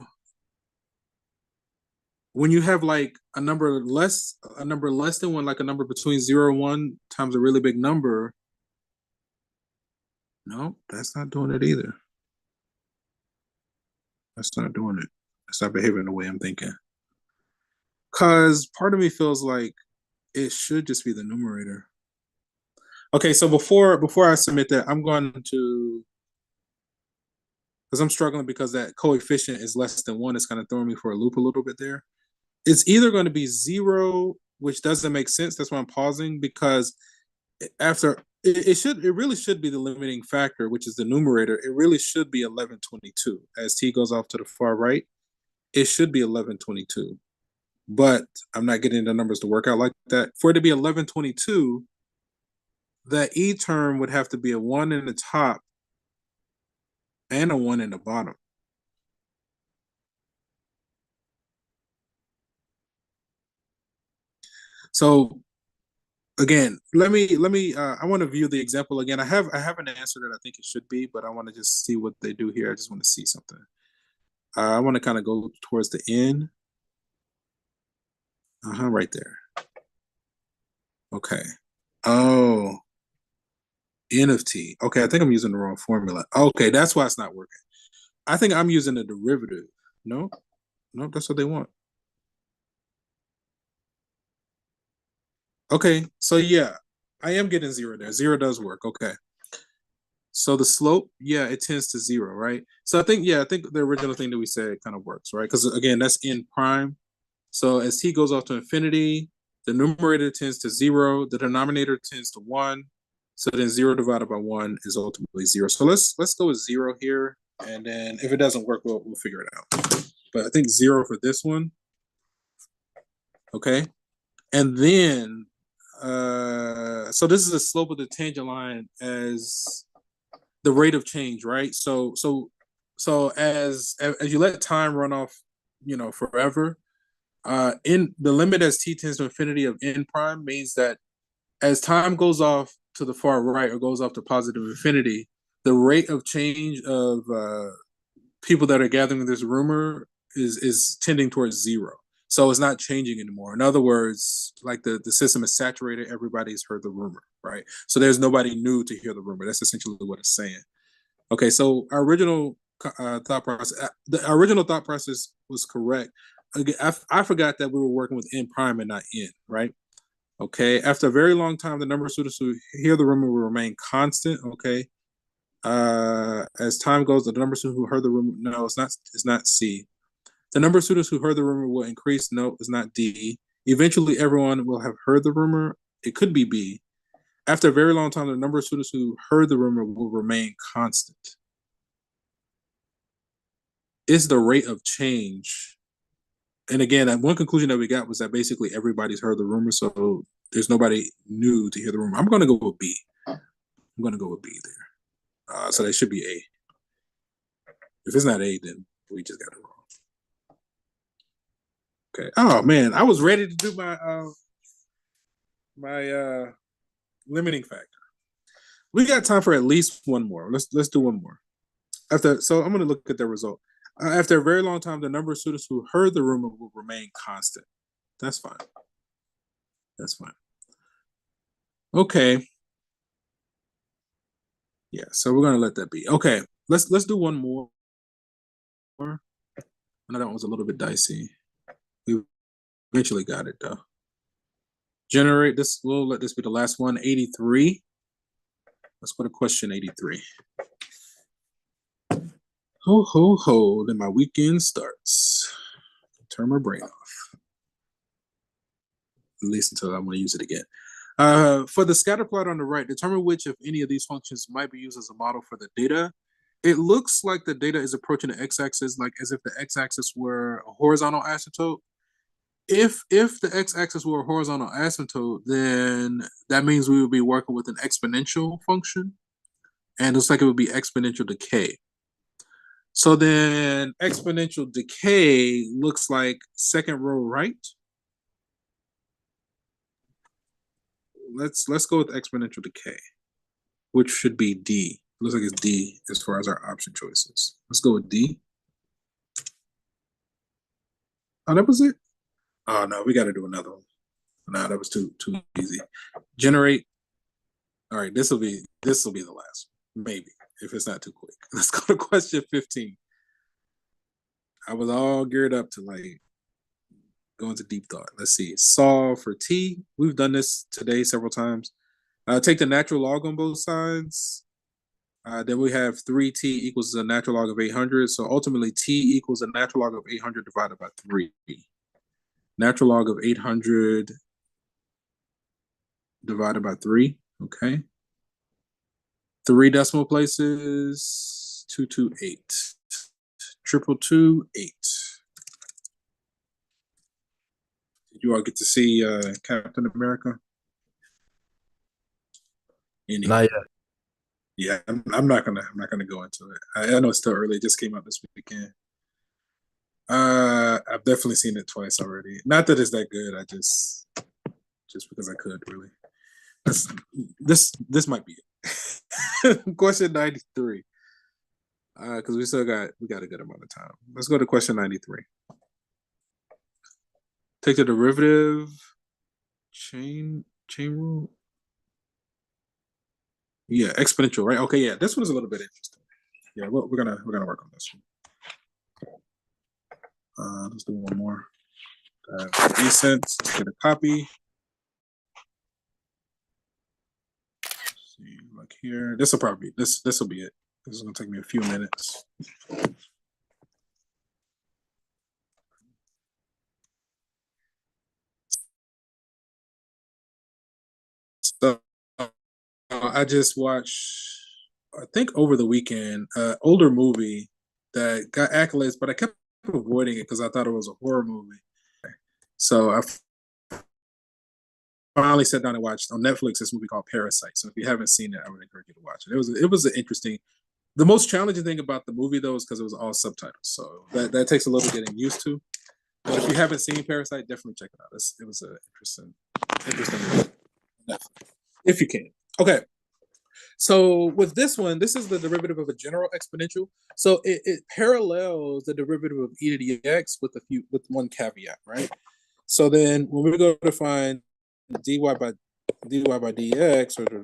when you have like a number less than 1, like a number between 0 and 1 times a really big number, no, that's not doing it either. That's not doing it. It's not behaving the way I'm thinking. Because part of me feels like it should just be the numerator. Okay, so before I submit that, I'm going to, because I'm struggling because that coefficient is less than 1. It's kind of throwing me for a loop a little bit there. It's either going to be 0, which doesn't make sense. That's why I'm pausing, because after it really should be the limiting factor, which is the numerator. It really should be 1122. As t goes off to the far right, it should be 1122. But I'm not getting the numbers to work out like that. For it to be 1122, that e term would have to be a 1 in the top and a 1 in the bottom. So again, let me I want to view the example again. I have an answer that I think it should be, but I want to just see what they do here. I just want to see something. I want to kind of go towards the end. Right there. Okay. Oh, n of t. Okay, I think I'm using the wrong formula. Okay, that's why it's not working. I think I'm using the derivative. No, that's what they want. Okay, so yeah, I am getting 0 there. 0 does work. Okay. So the slope, yeah, it tends to 0, right? So I think the original thing that we said kind of works, right? Because again, that's n prime. So as t goes off to infinity, the numerator tends to 0, the denominator tends to 1. So then 0 divided by 1 is ultimately 0. So let's go with 0 here, and then if it doesn't work, we'll figure it out. But I think 0 for this one. Okay, and then so this is the slope of the tangent line as the rate of change, right? So as you let time run off, forever, in the limit as t tends to infinity of n prime means that as time goes off to the far right or goes off to positive infinity, the rate of change of people that are gathering this rumor is tending towards zero. So it's not changing anymore. In other words, like the system is saturated, everybody's heard the rumor, right? So there's nobody new to hear the rumor. That's essentially what it's saying. Okay, so our original thought process, the original thought process was correct. Again, I forgot that we were working with n prime and not n, right? Okay, after a very long time, the number of students who hear the rumor will remain constant. Okay, as time goes, the number of students who heard the rumor, no, it's not. It's not C. The number of students who heard the rumor will increase. No, it's not D. Eventually, everyone will have heard the rumor. It could be B. After a very long time, the number of students who heard the rumor will remain constant. Is the rate of change? And again, one conclusion that we got was that basically everybody's heard the rumor, so there's nobody new to hear the rumor. I'm going to go with B. I'm going to go with B there. So that should be A. If it's not A, then we just got it wrong. Okay. Oh man, I was ready to do my limiting factor. We got time for at least one more. Let's do one more. So I'm going to look at the result. After a very long time, the number of students who heard the rumor will remain constant. That's fine. That's fine. Okay. Yeah, so we're gonna let that be. Okay, let's do one more. I know that one was a little bit dicey. We eventually got it though. Generate this. We'll let this be the last one. 83. Let's go to question 83. Ho ho ho! Then my weekend starts. Turn my brain off. At least until I want to use it again. For the scatter plot on the right, determine which of any of these functions might be used as a model for the data. It looks like the data is approaching the x-axis, like as if the x-axis were a horizontal asymptote. If the x-axis were a horizontal asymptote, then that means we would be working with an exponential function, and it looks like it would be exponential decay. So then exponential decay looks like second row right. Let's go with exponential decay, which should be D. Looks like it's D as far as our option choices. Let's go with D. Oh, that was it? Oh no, we gotta do another one. No, that was too easy. Generate. All right, this will be the last one, maybe, if it's not too quick. Let's go to question 15. I was all geared up to like go into deep thought. Let's see. Solve for T. We've done this today several times. Take the natural log on both sides. Then we have 3t equals the natural log of 800. So ultimately, t equals the natural log of 800 divided by 3. Natural log of 800 divided by 3. Okay. 3 decimal places, 228. 22228. Did you all get to see Captain America? Not yet. Yeah, I'm not gonna go into it. I know it's still early. It just came out this weekend. I've definitely seen it twice already. Not that it's that good. I just because I could really. This might be it. Question 93. Because we got a good amount of time. Let's go to question 93. Take the derivative chain rule. Yeah, exponential, right? Okay, yeah, this one is a little bit interesting. Yeah, we're gonna work on this one. Let's do one more. Cents. Let's get a copy. Let's see, like here. This will probably be this will be it. This is gonna take me a few minutes. So I just watched, I think over the weekend, an older movie that got accolades, but I kept avoiding it because I thought it was a horror movie. So I finally sat down and watched on Netflix this movie called Parasite. So if you haven't seen it, I would encourage you to watch it. It was an interesting. The most challenging thing about the movie though is because it was all subtitles, so that takes a little getting used to. But if you haven't seen Parasite, definitely check it out. It was an interesting movie. If you can. Okay. So with this one, this is the derivative of a general exponential. So it parallels the derivative of e to the x with one caveat, right? So then when we go to find dy by dx, or the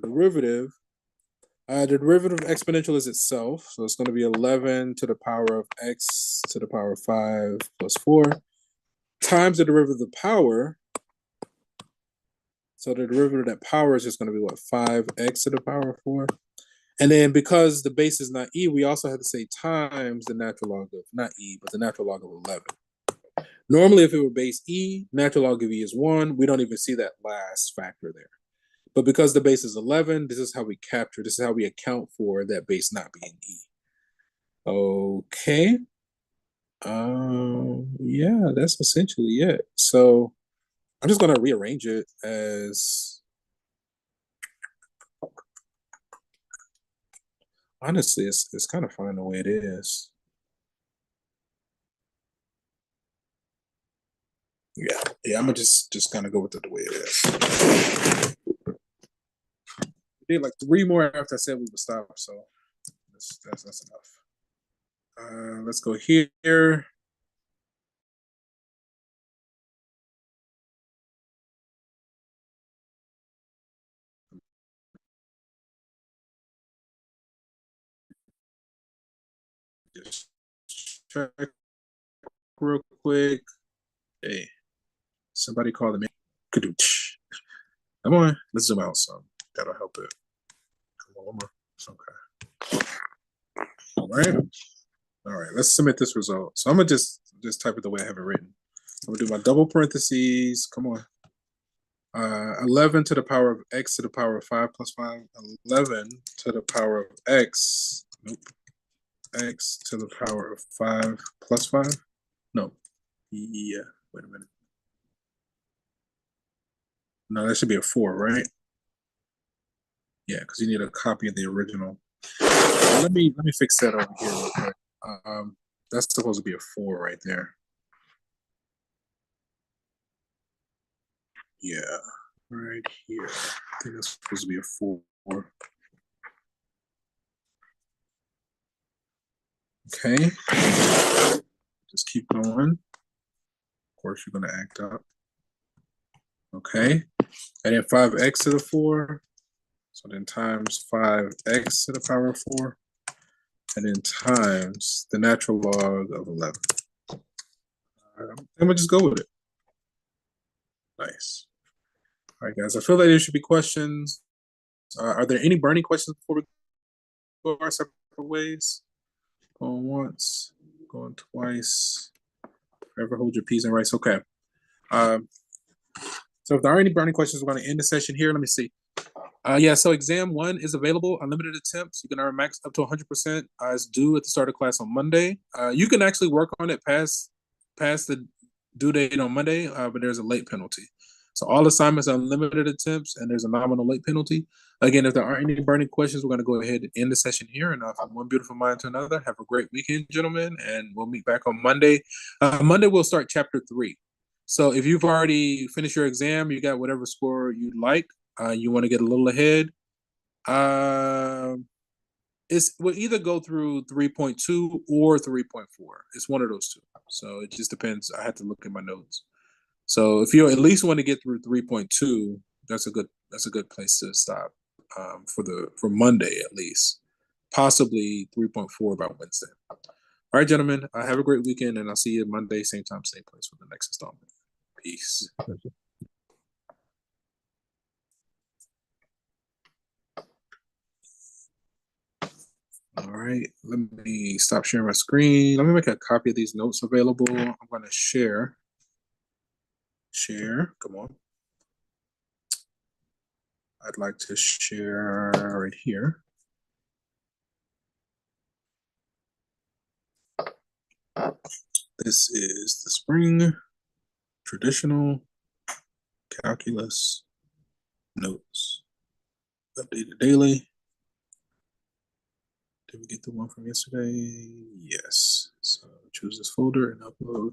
derivative of exponential is itself. So it's going to be 11 to the power of x to the power of 5 plus 4 times the derivative of the power. So the derivative of that power is just going to be what, 5x to the power of 4. And then because the base is not e, we also have to say times the natural log of, not e, but the natural log of 11. Normally, if it were base e, natural log of e is 1. We don't even see that last factor there. But because the base is 11, this is how we account for that base not being e. Okay. Yeah, that's essentially it. So I'm just gonna rearrange it as, honestly, it's kind of fine the way it is. Yeah, I'm gonna just kind of go with it the way it is. We did like 3 more after I said we would stop, so that's enough. Let's go here. Just check real quick. Hey, somebody called me. Come on, let's zoom out some. That'll help it. Come on, one more. Okay. All right. Let's submit this result. So I'm gonna just type it the way I have it written. I'm gonna do my double parentheses. Come on. 11 to the power of x to the power of 5 plus 5. 11 to the power of x. Nope. X to the power of 5 plus 5. No. Yeah. Wait a minute. No, that should be a 4, right? Yeah, because you need a copy of the original. Let me fix that over here real quick. That's supposed to be a 4 right there. Yeah, right here. I think that's supposed to be a 4. Okay. Just keep going. Of course, you're going to act up. Okay. And then 5x to the 4. So then times 5x to the power of 4. And then times the natural log of 11. I'm going to just go with it. Nice. All right, guys. I feel like there should be questions. Are there any burning questions before we go our separate ways? Going once, going twice. Forever hold your peas and rice. Okay. So if there are any burning questions, we're going to end the session here. Let me see. Yeah, so exam 1 is available, unlimited attempts. You can earn max up to 100%. It's due at the start of class on Monday. You can actually work on it past the due date on Monday, but there's a late penalty. So all assignments are unlimited attempts, and there's a nominal late penalty. Again, if there aren't any burning questions, we're going to go ahead and end the session here. And from one beautiful mind to another, have a great weekend, gentlemen, and we'll meet back on Monday. Monday, we'll start Chapter 3. So if you've already finished your exam, you got whatever score you'd like, you want to get a little ahead, we'll either go through 3.2 or 3.4. It's one of those two. So it just depends. I have to look at my notes. So if you at least want to get through 3.2, that's a good place to stop for Monday at least. Possibly 3.4 by Wednesday. All right, gentlemen. Have a great weekend, and I'll see you Monday, same time, same place for the next installment. Peace. All right, let me stop sharing my screen. Let me make a copy of these notes available. I'm going to share. Share, come on. I'd like to share right here. This is the spring traditional calculus Notes. Updated daily. Did we get the one from yesterday? Yes. So choose this folder and upload.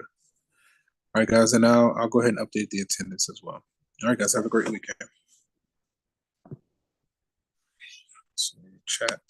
All right, guys, and now I'll go ahead and update the attendance as well. All right, guys, have a great weekend. So, chat.